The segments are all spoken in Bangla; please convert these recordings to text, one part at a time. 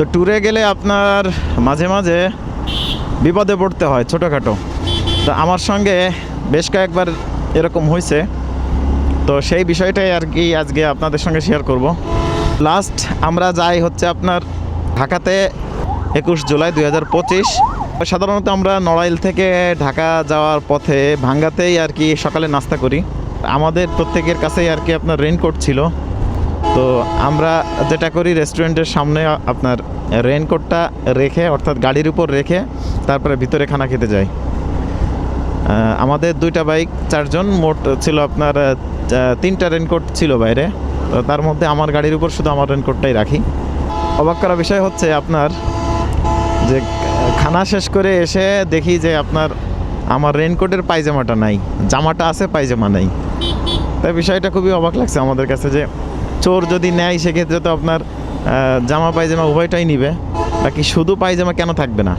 তো ট্যুরে গেলে আপনার মাঝে মাঝে বিপদে পড়তে হয় ছোটোখাটো। তো আমার সঙ্গে বেশ কয়েকবার এরকম হয়েছে, তো সেই বিষয়টাই আর কি আজকে আপনাদের সঙ্গে শেয়ার করব। লাস্ট আমরা যাই হচ্ছে আপনার ঢাকাতে 21 জুলাই 2025। সাধারণত আমরা নড়াইল থেকে ঢাকা যাওয়ার পথে ভাঙ্গাতেই আর কি সকালে নাস্তা করি। আমাদের প্রত্যেকের কাছেই আর কি আপনার রেইনকোট ছিল। তো আমরা যেটা করি, রেস্টুরেন্টের সামনে আপনার রেইনকোটটা রেখে, অর্থাৎ গাড়ির উপর রেখে তারপরে ভিতরে খানা খেতে যাই। আমাদের 2টা বাইক, 4 জন, মোট ছিল আপনার 3টা রেইনকোট ছিল বাইরে। তো তার মধ্যে আমার গাড়ির উপর শুধু আমার রেইনকোটটাই রাখি। অবাক করা বিষয় হচ্ছে আপনার যে খানা শেষ করে এসে দেখি যে আপনার আমার রেইনকোটের পায়জামাটা নাই, জামাটা আছে পায়জামা নাই। তাই বিষয়টা খুবই অবাক লাগছে আমাদের কাছে যে চোর যদি নেয় সেক্ষেত্রে তো আপনার জামা পায়জামা উভয়টাই নিবে, বাকি শুধু পায়জামা কেন থাকবে না?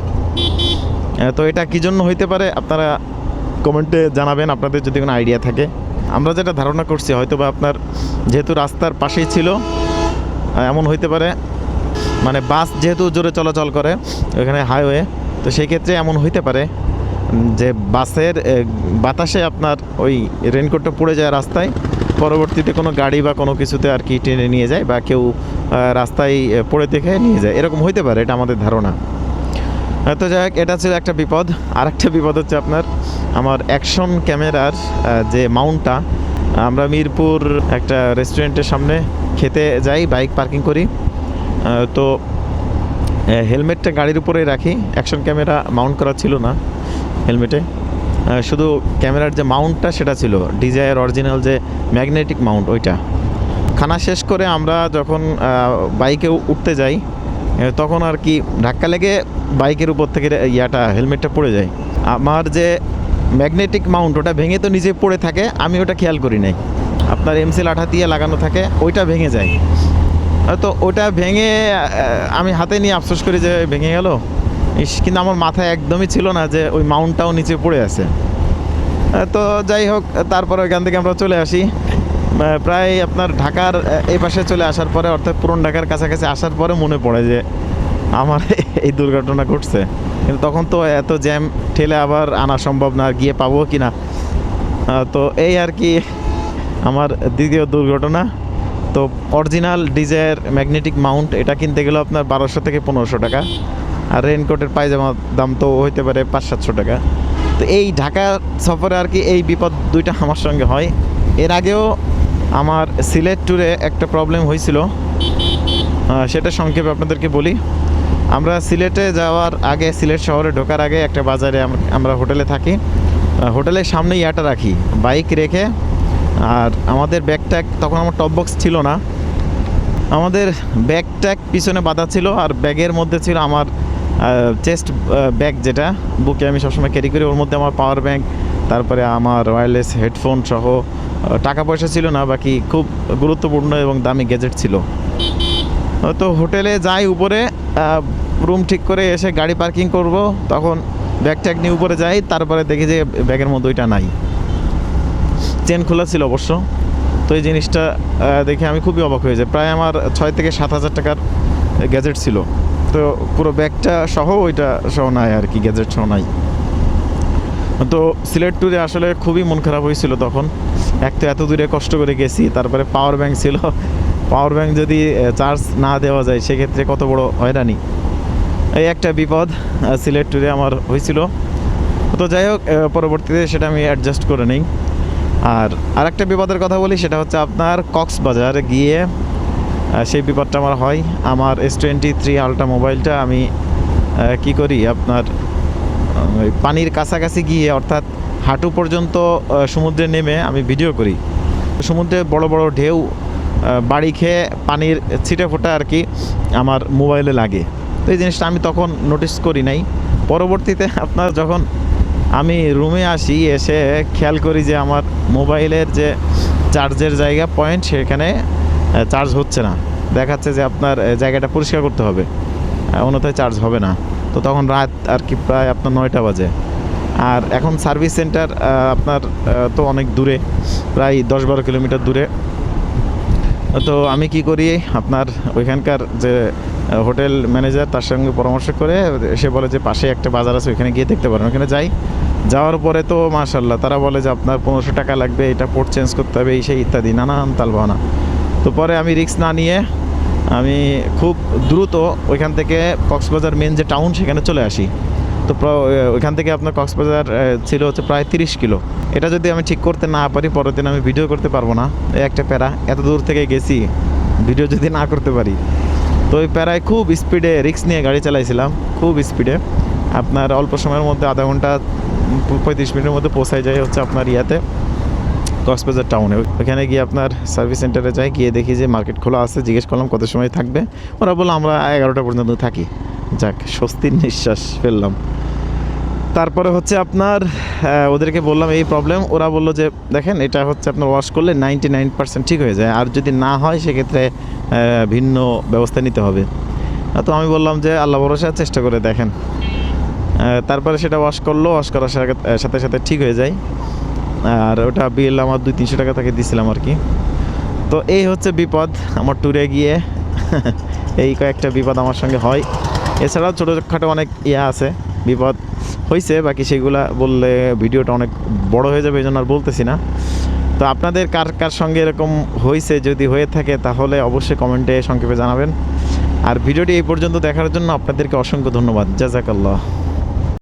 তো এটা কী জন্য হইতে পারে আপনারা কমেন্টে জানাবেন আপনাদের যদি কোনো আইডিয়া থাকে। আমরা যেটা ধারণা করছি, হয়তো বা আপনার যেহেতু রাস্তার পাশেই ছিল, এমন হইতে পারে, মানে বাস যেহেতু জোরে চলাচল করে ওখানে হাইওয়ে, তো সেই ক্ষেত্রে এমন হইতে পারে যে বাসের বাতাসে আপনার ওই রেইনকোটটা পড়ে যায় রাস্তায়, পরবর্তীতে কোনো গাড়ি বা কোনো কিছুতে আর কি টেনে নিয়ে যায়, বা কেউ রাস্তায় পড়ে দেখে নিয়ে যায়, এরকম হইতে পারে, এটা আমাদের ধারণা। তো যাই হোক, এটা ছিল একটা বিপদ। আরেকটা বিপদ হচ্ছে আপনার আমার অ্যাকশন ক্যামেরার যে মাউন্টটা, আমরা মিরপুর একটা রেস্টুরেন্টের সামনে খেতে যাই, বাইক পার্কিং করি। তো হেলমেটটা গাড়ির উপরেই রাখি, অ্যাকশন ক্যামেরা মাউন্ট করা ছিল না হেলমেটে, শুধু ক্যামেরার যে মাউন্টটা সেটা ছিল, ডিজায়ার অরিজিনাল যে ম্যাগনেটিক মাউন্ট ওইটা। খানা শেষ করে আমরা যখন বাইকে উঠতে যাই, তখন আর কি ধাক্কা লেগে বাইকের উপর থেকে হেলমেটটা পড়ে যায়। আমার যে ম্যাগনেটিক মাউন্ট ওটা ভেঙে তো নিজে পড়ে থাকে, আমি ওটা খেয়াল করি নাই। আপনার এমসিল আঠা দিয়ে লাগানো থাকে, ওইটা ভেঙে যায়। তো ওটা ভেঙে আমি হাতে নিয়ে আফসোস করি যে ভেঙে গেল, কিন্তু আমার মাথায় একদমই ছিল না যে ওই মাউন্টটাও নিচে পড়ে আছে। তো যাই হোক, তারপরে ওইখান থেকে আমরা চলে আসি। প্রায় আপনার ঢাকার এই পাশে চলে আসার পরে, অর্থাৎ পুরন ঢাকার কাছাকাছি আসার পরে মনে পড়ে যে আমার এই দুর্ঘটনা ঘটছে। কিন্তু তখন তো এত জ্যাম ঠেলে আবার আনা সম্ভব না, গিয়ে পাবো কি না। তো এই আর কি আমার দ্বিতীয় দুর্ঘটনা। তো অরিজিনাল ডিজায়ার ম্যাগনেটিক মাউন্ট এটা কিনতে গেলে আপনার 1200 থেকে 1500 টাকা, আর রেইনকোটের পায়জামার দাম তো হইতে পারে 500-700 টাকা। তো এই ঢাকা সফরে আর কি এই বিপদ 2টা আমার সঙ্গে হয়। এর আগেও আমার সিলেট ট্যুরে একটা প্রবলেম হয়েছিল, সেটা সংক্ষেপে আপনাদেরকে বলি। আমরা সিলেটে যাওয়ার আগে, সিলেট শহরে ঢোকার আগে একটা বাজারে আমরা হোটেলে থাকি। হোটেলের সামনে ইয়াটা রাখি, বাইক রেখে, আর আমাদের ব্যাগট্যাগ, তখন আমার টপ বক্স ছিল না, আমাদের ব্যাগট্যাগ পিছনে বাঁধা ছিল, আর ব্যাগের মধ্যে ছিল আমার চেস্ট ব্যাগ, যেটা বুকে আমি সবসময় ক্যারি করি। ওর মধ্যে আমার পাওয়ার ব্যাংক, তারপরে আমার ওয়্যারলেস হেডফোন সহ টাকা পয়সা ছিল না, বাকি খুব গুরুত্বপূর্ণ এবং দামি গ্যাজেট ছিল। তো হোটেলে যাই, উপরে রুম ঠিক করে এসে গাড়ি পার্কিং করব, তখন ব্যাগট্যাগ নিয়ে উপরে যাই, তারপরে দেখি যে ব্যাগের মধ্যে ওইটা নাই। চেন খোলা ছিল অবশ্য। তো এই জিনিসটা দেখে আমি খুবই অবাক হয়ে যাই। প্রায় আমার 6 থেকে 7 হাজার টাকার গ্যাজেট ছিল, তো পুরো ব্যাগটা সহ ওইটা সহ নাই আর কি, গ্যাজেট সহ নাই। তো সিলেট ট্যুরে আসলে খুবই মন খারাপ হয়েছিল তখন। এক তো এত দূরে কষ্ট করে গেছি, তারপরে পাওয়ার ব্যাংক ছিল, পাওয়ার ব্যাংক যদি চার্জ না দেওয়া যায় সেক্ষেত্রে কত বড় হয়রানি। এই একটা বিপদ সিলেট ট্যুরে আমার হয়েছিল। তো যাই হোক, পরবর্তীতে সেটা আমি অ্যাডজাস্ট করে নিই। আর আরেকটা বিপদের কথা বলি, সেটা হচ্ছে আপনার কক্সবাজার গিয়ে সেই বিপদটা আমার হয়। আমার S23 আলট্রা মোবাইলটা আমি কি করি, আপনার পানির কাছাকাছি গিয়ে, অর্থাৎ হাঁটু পর্যন্ত সমুদ্রে নেমে আমি ভিডিও করি। সমুদ্রে বড় বড় ঢেউ বাড়ি খেয়ে পানির ছিটে ফোটা আর কি আমার মোবাইলে লাগে। তো এই জিনিসটা আমি তখন নোটিস করি নাই। পরবর্তীতে আপনার যখন আমি রুমে আসি, এসে খেয়াল করি যে আমার মোবাইলের যে চার্জের জায়গা পয়েন্ট, সেখানে চার্জ হচ্ছে না, দেখাচ্ছে যে আপনার জায়গাটা পরিষ্কার করতে হবে, অন্যথায় চার্জ হবে না। তো তখন রাত আর কি প্রায় আপনার 9টা বাজে। আর এখন সার্ভিস সেন্টার আপনার তো অনেক দূরে, প্রায় 10-12 কিলোমিটার দূরে। তো আমি কি করি, আপনার ওইখানকার যে হোটেল ম্যানেজার, তার সঙ্গে পরামর্শ করে সে বলে যে পাশে একটা বাজার আছে, ওখানে গিয়ে দেখতে পারেন। ওখানে যাই, যাওয়ার পরে তো মাশাআল্লাহ তারা বলে যে আপনার 1500 টাকা লাগবে, এটা পোর্ট চেঞ্জ করতে হবে, এই সেই ইত্যাদি নানান তালবাহানা। তো পরে আমি রিস্ক না নিয়ে আমি খুব দ্রুত ওইখান থেকে কক্সবাজার মেন যে টাউন সেখানে চলে আসি। তো ওইখান থেকে আপনার কক্সবাজার ছিল হচ্ছে প্রায় 30 কিলো। এটা যদি আমি ঠিক করতে না পারি, পরের দিন আমি ভিডিও করতে পারবো না, এই একটা প্যারা। এত দূর থেকে গেছি, ভিডিও যদি না করতে পারি, তো ওই প্যারায় খুব স্পিডে রিস্ক নিয়ে গাড়ি চালাইছিলাম, খুব স্পিডে। আপনার অল্প সময়ের মধ্যে আধা ঘন্টা 35 মিনিটের মধ্যে পৌঁছায় যায় হচ্ছে আপনার ইয়াতে কক্সবাজার টাউনে। ওখানে গিয়ে আপনার সার্ভিস সেন্টারে যাই, গিয়ে দেখি যে মার্কেট খোলা আছে। জিজ্ঞেস করলাম কত সময় থাকবে, ওরা বললো আমরা 11টা পর্যন্ত থাকি। যাক, স্বস্তির নিঃশ্বাস ফেললাম। তারপরে হচ্ছে আপনার ওদেরকে বললাম এই প্রবলেম, ওরা বললো যে দেখেন এটা হচ্ছে আপনার ওয়াশ করলে 99% ঠিক হয়ে যায়, আর যদি না হয় সেক্ষেত্রে ভিন্ন ব্যবস্থা নিতে হবে। তো আমি বললাম যে আল্লাহ ভরসা, চেষ্টা করে দেখেন। তারপরে সেটা ওয়াশ করলো, ওয়াশ করার সাথে সাথে ঠিক হয়ে যায়। আর ওটা বিল আমার 200-300 টাকা তাকে দিয়েছিলাম আর কি। তো এই হচ্ছে বিপদ আমার ট্যুরে গিয়ে। এই কয়েকটা বিপদ আমার সঙ্গে হয়, এছাড়াও ছোটোখাটো অনেক আছে বিপদ হয়েছে, বাকি সেগুলা বললে ভিডিওটা অনেক বড় হয়ে যাবে, এই জন্য আর বলতেছি না। তো আপনাদের কার কার সঙ্গে এরকম হয়েছে, যদি হয়ে থাকে তাহলে অবশ্যই কমেন্টে সংক্ষেপে জানাবেন। আর ভিডিওটি এই পর্যন্ত দেখার জন্য আপনাদেরকে অসংখ্য ধন্যবাদ। জাযাকাল্লাহ।